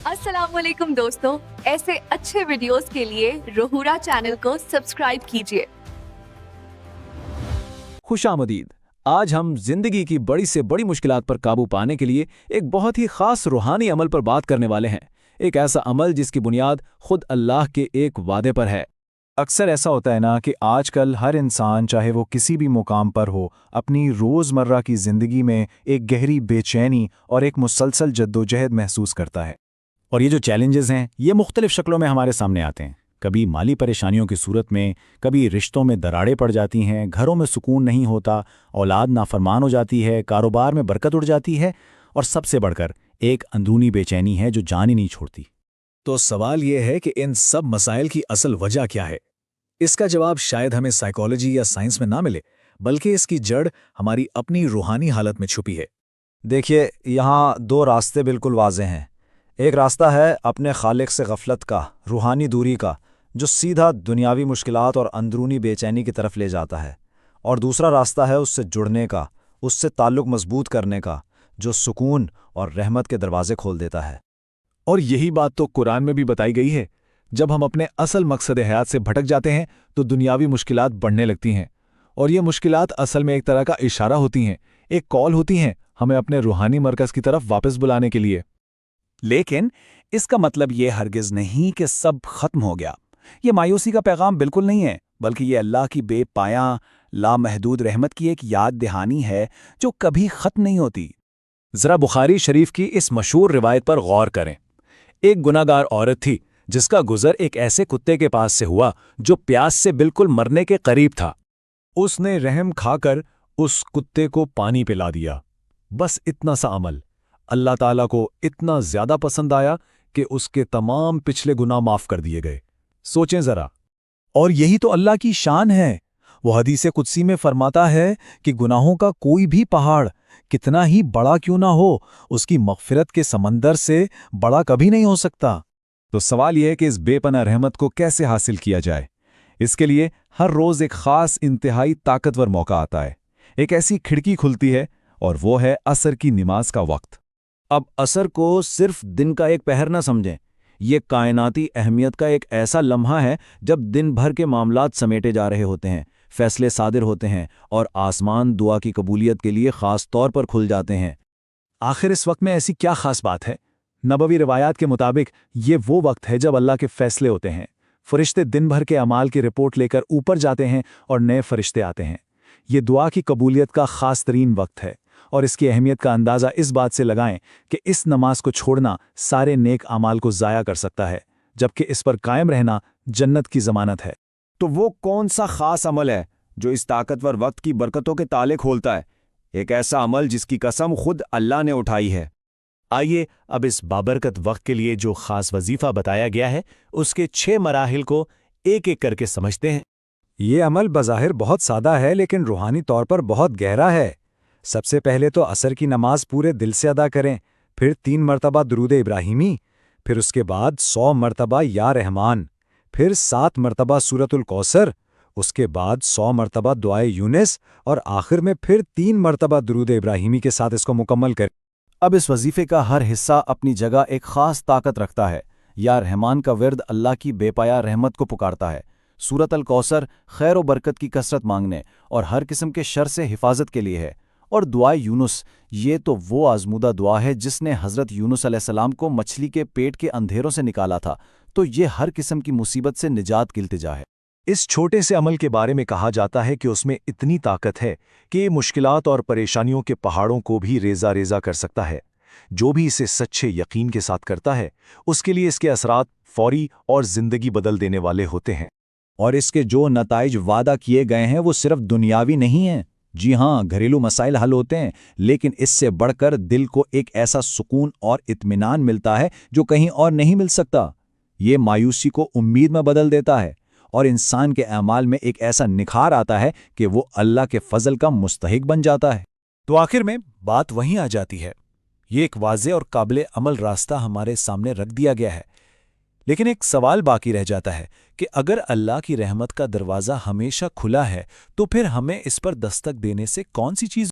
अस्सलाम वालेकुम दोस्तों, ऐसे अच्छे वीडियोस के लिए रोहूरा चैनल को सब्सक्राइब कीजिए। खुशामदीद। आज हम जिंदगी की बड़ी से बड़ी मुश्किलात पर काबू पाने के लिए एक बहुत ही खास रूहानी अमल पर बात करने वाले हैं। एक ऐसा अमल जिसकी बुनियाद खुद अल्लाह के एक वादे पर है। अक्सर ऐसा होता है ना कि आजकल हर इंसान, चाहे वो किसी भी मुकाम पर हो, अपनी रोज़मर्रा की ज़िंदगी में एक गहरी बेचैनी और एक मुसलसल जद्दोजहद महसूस करता है। और ये जो चैलेंजेस हैं ये मुख्तलिफ शक्लों में हमारे सामने आते हैं। कभी माली परेशानियों की सूरत में, कभी रिश्तों में दरारें पड़ जाती हैं, घरों में सुकून नहीं होता, औलाद नाफरमान हो जाती है, कारोबार में बरकत उड़ जाती है, और सबसे बढ़कर एक अंदरूनी बेचैनी है जो जान ही नहीं छोड़ती। तो सवाल ये है कि इन सब मसाइल की असल वजह क्या है। इसका जवाब शायद हमें साइकोलॉजी या साइंस में ना मिले, बल्कि इसकी जड़ हमारी अपनी रूहानी हालत में छुपी है। देखिए, यहाँ दो रास्ते बिल्कुल वाज़ेह हैं। एक रास्ता है अपने खालिक से गफलत का, रूहानी दूरी का, जो सीधा दुनियावी मुश्किलात और अंदरूनी बेचैनी की तरफ ले जाता है। और दूसरा रास्ता है उससे जुड़ने का, उससे ताल्लुक़ मजबूत करने का, जो सुकून और रहमत के दरवाजे खोल देता है। और यही बात तो कुरान में भी बताई गई है। जब हम अपने असल मकसद हयात से भटक जाते हैं तो दुनियावी मुश्किलात बढ़ने लगती हैं, और ये मुश्किलात असल में एक तरह का इशारा होती हैं, एक कॉल होती हैं हमें अपने रूहानी मरकज़ की तरफ वापस बुलाने के लिए। लेकिन इसका मतलब ये हरगिज़ नहीं कि सब खत्म हो गया। ये मायूसी का पैगाम बिल्कुल नहीं है, बल्कि ये अल्लाह की बेपाया लामहदूद रहमत की एक याद दहानी है जो कभी खत्म नहीं होती। ज़रा बुखारी शरीफ की इस मशहूर रिवायत पर गौर करें। एक गुनाहगार औरत थी जिसका गुजर एक ऐसे कुत्ते के पास से हुआ जो प्यास से बिल्कुल मरने के करीब था। उसने रहम खाकर उस कुत्ते को पानी पिला दिया। बस इतना सा अमल अल्लाह ताला को इतना ज्यादा पसंद आया कि उसके तमाम पिछले गुनाह माफ कर दिए गए। सोचें जरा। और यही तो अल्लाह की शान है। वो हदीसे कुदसी में फरमाता है कि गुनाहों का कोई भी पहाड़ कितना ही बड़ा क्यों ना हो, उसकी मग़फ़िरत के समंदर से बड़ा कभी नहीं हो सकता। तो सवाल यह है कि इस बेपनाह रहमत को कैसे हासिल किया जाए। इसके लिए हर रोज़ एक ख़ास इंतहाई ताकतवर मौका आता है। एक ऐसी खिड़की खुलती है, और वो है असर की नमाज का वक्त। अब असर को सिर्फ दिन का एक पहर न समझें। ये कायनाती अहमियत का एक ऐसा लम्हा है जब दिन भर के मामलात समेटे जा रहे होते हैं, फैसले सादिर होते हैं, और आसमान दुआ की कबूलियत के लिए ख़ास तौर पर खुल जाते हैं। आखिर इस वक्त में ऐसी क्या खास बात है? नबवी रिवायात के मुताबिक ये वो वक्त है जब अल्लाह के फैसले होते हैं। फरिश्ते दिन भर के अमाल की रिपोर्ट लेकर ऊपर जाते हैं और नए फरिश्ते आते हैं। ये दुआ की कबूलियत का ख़ास तरीन वक्त है, और इसकी अहमियत का अंदाज़ा इस बात से लगाएं कि इस नमाज को छोड़ना सारे नेक अमाल को ज़ाया कर सकता है, जबकि इस पर कायम रहना जन्नत की ज़मानत है। तो वो कौन सा ख़ास अमल है जो इस ताकतवर वक्त की बरकतों के ताले खोलता है? एक ऐसा अमल जिसकी कसम खुद अल्लाह ने उठाई है। आइए अब इस बाबरकत वक्त के लिए जो खास वजीफा बताया गया है उसके 6 मराहिल को एक एक करके समझते हैं। ये अमल बज़ाहिर बहुत सादा है, लेकिन रूहानी तौर पर बहुत गहरा है। सबसे पहले तो असर की नमाज पूरे दिल से अदा करें, फिर 3 मरतबा दुरूद इब्राहिमी, फिर उसके बाद 100 मरतबा या रहमान, फिर 7 मरतबा सूरतुल कौसर, उसके बाद 100 मरतबा दुआए यूनिस, और आखिर में फिर 3 मरतबा दुरूद इब्राहिमी के साथ इसको मुकम्मल करें। अब इस वजीफे का हर हिस्सा अपनी जगह एक ख़ास ताकत रखता है। या रहमान का विर्द अल्लाह की बेपाया रहमत को पुकारता है। सूरत अल कौसर खैर व बरकत की कसरत मांगने और हर किस्म के शर से हिफाजत के लिए है। और दुआ यूनुस, ये तो वो आजमूदा दुआ है जिसने हज़रत यूनुस अलैहिस्सलाम को मछली के पेट के अंधेरों से निकाला था। तो ये हर किस्म की मुसीबत से निजात की इल्तिजा है। इस छोटे से अमल के बारे में कहा जाता है कि उसमें इतनी ताकत है कि ये मुश्किलात और परेशानियों के पहाड़ों को भी रेजा रेजा कर सकता है। जो भी इसे सच्चे यकीन के साथ करता है उसके लिए इसके असरात फौरी और जिंदगी बदल देने वाले होते हैं। और इसके जो नताइज वादा किए गए हैं वो सिर्फ दुनियावी नहीं हैं। जी हाँ, घरेलू मसाइल हल होते हैं, लेकिन इससे बढ़कर दिल को एक ऐसा सुकून और इत्मीनान मिलता है जो कहीं और नहीं मिल सकता। ये मायूसी को उम्मीद में बदल देता है, और इंसान के अमाल में एक ऐसा निखार आता है कि वो अल्लाह के फजल का मुस्तहिक बन जाता है। तो आखिर में बात वहीं आ जाती है। ये एक वाज़े और काबिल अमल रास्ता हमारे सामने रख दिया गया है, लेकिन एक सवाल बाकी रह जाता है कि अगर अल्लाह की रहमत का दरवाज़ा हमेशा खुला है तो फिर हमें इस पर दस्तक देने से कौन सी चीज़